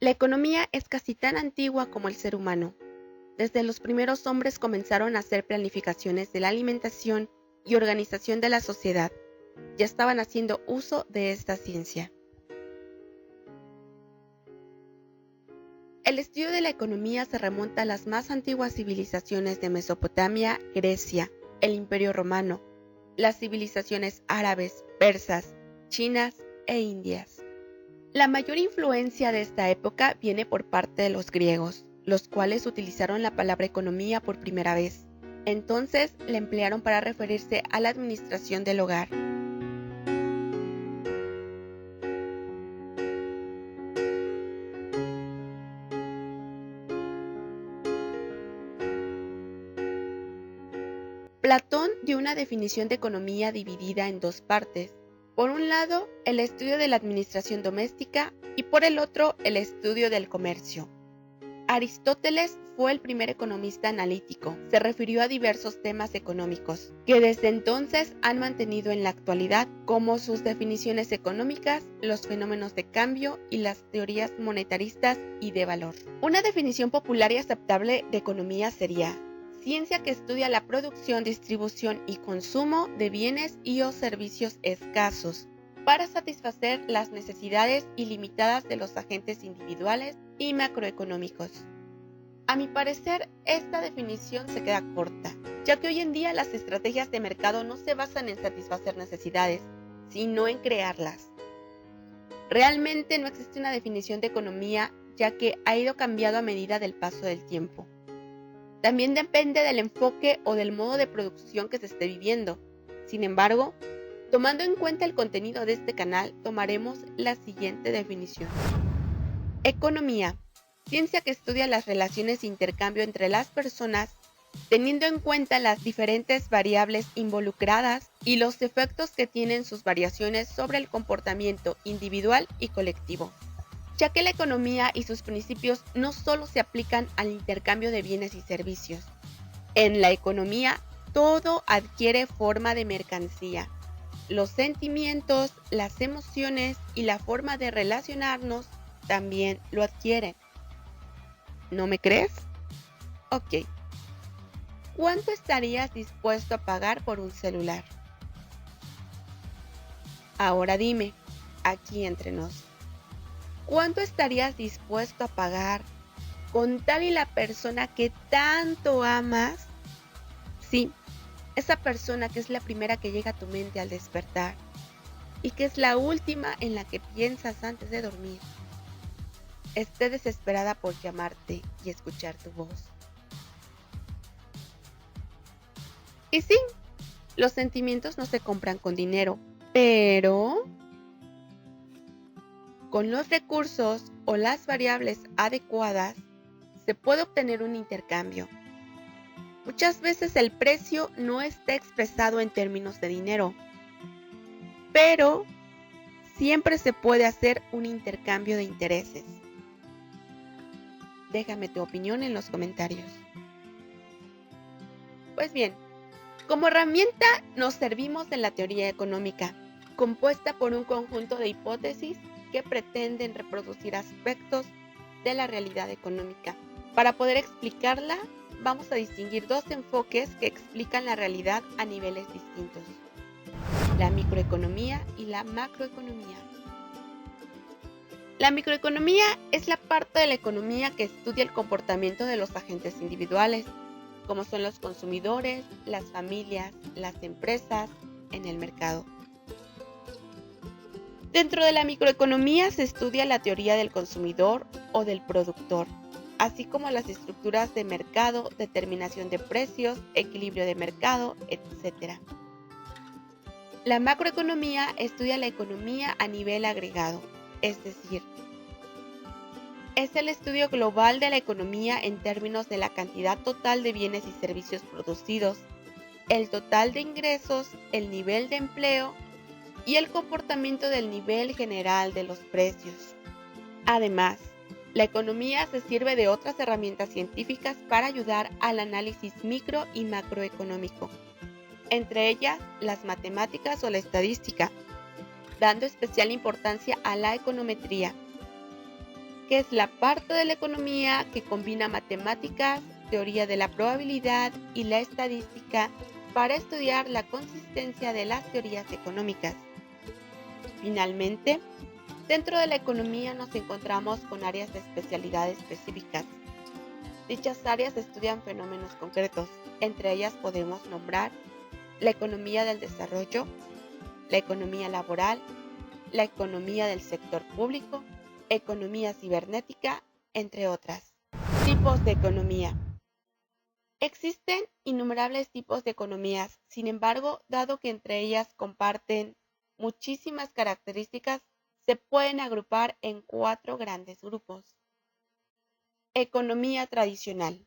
La economía es casi tan antigua como el ser humano. Desde los primeros hombres comenzaron a hacer planificaciones de la alimentación y organización de la sociedad. Ya estaban haciendo uso de esta ciencia. El estudio de la economía se remonta a las más antiguas civilizaciones de Mesopotamia, Grecia, el Imperio Romano, las civilizaciones árabes, persas, chinas e indias. La mayor influencia de esta época viene por parte de los griegos, los cuales utilizaron la palabra economía por primera vez. Entonces la emplearon para referirse a la administración del hogar. Platón dio una definición de economía dividida en dos partes. Por un lado, el estudio de la administración doméstica y por el otro, el estudio del comercio. Aristóteles fue el primer economista analítico. Se refirió a diversos temas económicos, que desde entonces han mantenido en la actualidad, como sus definiciones económicas, los fenómenos de cambio y las teorías monetaristas y de valor. Una definición popular y aceptable de economía sería: ciencia que estudia la producción, distribución y consumo de bienes y o servicios escasos para satisfacer las necesidades ilimitadas de los agentes individuales y macroeconómicos. A mi parecer, esta definición se queda corta, ya que hoy en día las estrategias de mercado no se basan en satisfacer necesidades, sino en crearlas. Realmente no existe una definición de economía, ya que ha ido cambiando a medida del paso del tiempo. También depende del enfoque o del modo de producción que se esté viviendo. Sin embargo, tomando en cuenta el contenido de este canal, tomaremos la siguiente definición. Economía: ciencia que estudia las relaciones de intercambio entre las personas, teniendo en cuenta las diferentes variables involucradas y los efectos que tienen sus variaciones sobre el comportamiento individual y colectivo, ya que la economía y sus principios no solo se aplican al intercambio de bienes y servicios. En la economía, todo adquiere forma de mercancía. Los sentimientos, las emociones y la forma de relacionarnos también lo adquieren. ¿No me crees? Ok. ¿Cuánto estarías dispuesto a pagar por un celular? Ahora dime, aquí entre nos, ¿cuánto estarías dispuesto a pagar con tal y la persona que tanto amas? Sí, esa persona que es la primera que llega a tu mente al despertar y que es la última en la que piensas antes de dormir. Esté desesperada por llamarte y escuchar tu voz. Y sí, los sentimientos no se compran con dinero, pero con los recursos o las variables adecuadas se puede obtener un intercambio. Muchas veces el precio no está expresado en términos de dinero, pero siempre se puede hacer un intercambio de intereses. Déjame tu opinión en los comentarios. Pues bien, como herramienta nos servimos de la teoría económica, compuesta por un conjunto de hipótesis que pretenden reproducir aspectos de la realidad económica. Para poder explicarla, vamos a distinguir dos enfoques que explican la realidad a niveles distintos: la microeconomía y la macroeconomía. La microeconomía es la parte de la economía que estudia el comportamiento de los agentes individuales, como son los consumidores, las familias, las empresas, en el mercado. Dentro de la microeconomía se estudia la teoría del consumidor o del productor, así como las estructuras de mercado, determinación de precios, equilibrio de mercado, etc. La macroeconomía estudia la economía a nivel agregado, es decir, es el estudio global de la economía en términos de la cantidad total de bienes y servicios producidos, el total de ingresos, el nivel de empleo y el comportamiento del nivel general de los precios. Además, la economía se sirve de otras herramientas científicas para ayudar al análisis micro y macroeconómico, entre ellas las matemáticas o la estadística, dando especial importancia a la econometría. que es la parte de la economía que combina matemáticas, teoría de la probabilidad y la estadística para estudiar la consistencia de las teorías económicas. Finalmente, dentro de la economía nos encontramos con áreas de especialidad específicas. Dichas áreas estudian fenómenos concretos. Entre ellas podemos nombrar la economía del desarrollo, la economía laboral, la economía del sector público, economía cibernética, entre otras. Tipos de economía. Existen innumerables tipos de economías, sin embargo, dado que entre ellas comparten muchísimas características, se pueden agrupar en 4 grandes grupos. Economía tradicional.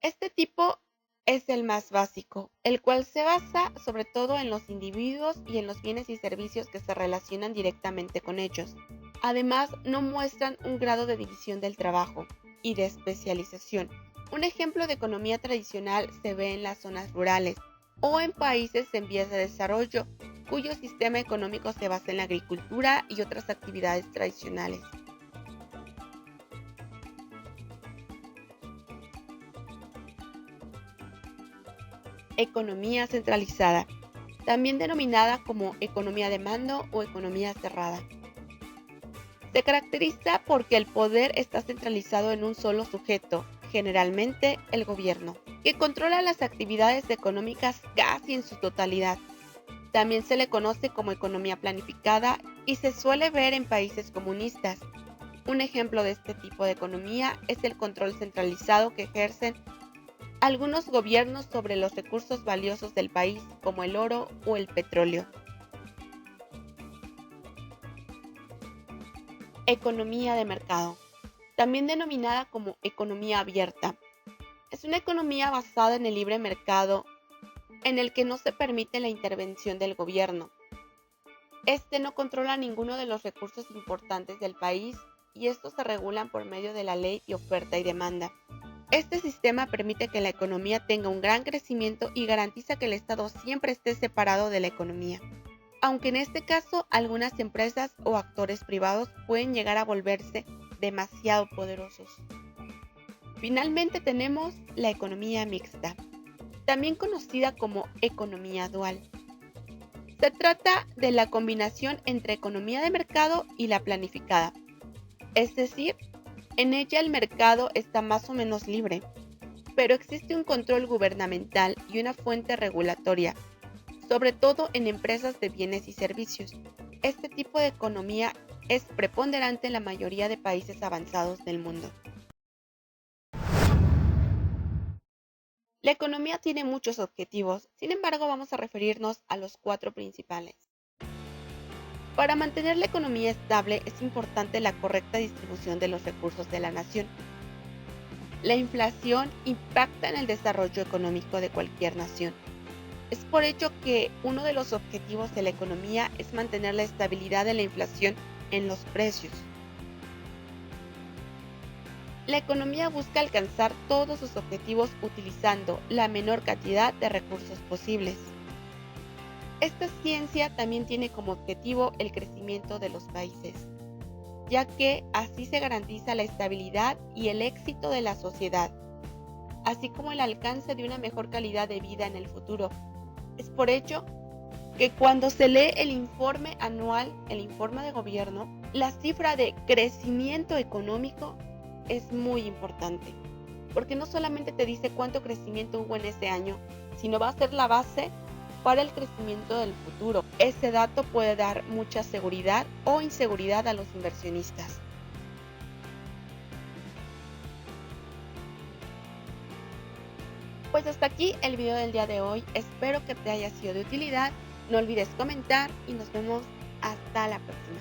Este tipo es el más básico, el cual se basa sobre todo en los individuos y en los bienes y servicios que se relacionan directamente con ellos. Además, no muestran un grado de división del trabajo y de especialización. Un ejemplo de economía tradicional se ve en las zonas rurales o en países en vías de desarrollo, cuyo sistema económico se basa en la agricultura y otras actividades tradicionales. Economía centralizada, también denominada como economía de mando o economía cerrada. Se caracteriza porque el poder está centralizado en un solo sujeto, generalmente el gobierno, que controla las actividades económicas casi en su totalidad. También se le conoce como economía planificada y se suele ver en países comunistas. Un ejemplo de este tipo de economía es el control centralizado que ejercen algunos gobiernos sobre los recursos valiosos del país, como el oro o el petróleo. Economía de mercado, también denominada como economía abierta. Es una economía basada en el libre mercado en el que no se permite la intervención del gobierno. Este no controla ninguno de los recursos importantes del país y estos se regulan por medio de la ley de oferta y demanda. Este sistema permite que la economía tenga un gran crecimiento y garantiza que el Estado siempre esté separado de la economía, aunque en este caso algunas empresas o actores privados pueden llegar a volverse demasiado poderosos. Finalmente tenemos la economía mixta, también conocida como economía dual. Se trata de la combinación entre economía de mercado y la planificada, es decir, en ella el mercado está más o menos libre, pero existe un control gubernamental y una fuente regulatoria, sobre todo en empresas de bienes y servicios. Este tipo de economía es preponderante en la mayoría de países avanzados del mundo. La economía tiene muchos objetivos, sin embargo vamos a referirnos a los 4 principales. Para mantener la economía estable es importante la correcta distribución de los recursos de la nación. La inflación impacta en el desarrollo económico de cualquier nación. Es por ello que uno de los objetivos de la economía es mantener la estabilidad de la inflación en los precios. La economía busca alcanzar todos sus objetivos utilizando la menor cantidad de recursos posibles. Esta ciencia también tiene como objetivo el crecimiento de los países, ya que así se garantiza la estabilidad y el éxito de la sociedad, así como el alcance de una mejor calidad de vida en el futuro. Es por ello que cuando se lee el informe anual, el informe de gobierno, la cifra de crecimiento económico es muy importante, porque no solamente te dice cuánto crecimiento hubo en ese año, sino va a ser la base para el crecimiento del futuro. Ese dato puede dar mucha seguridad o inseguridad a los inversionistas. Pues hasta aquí el video del día de hoy. Espero que te haya sido de utilidad. No olvides comentar y nos vemos hasta la próxima.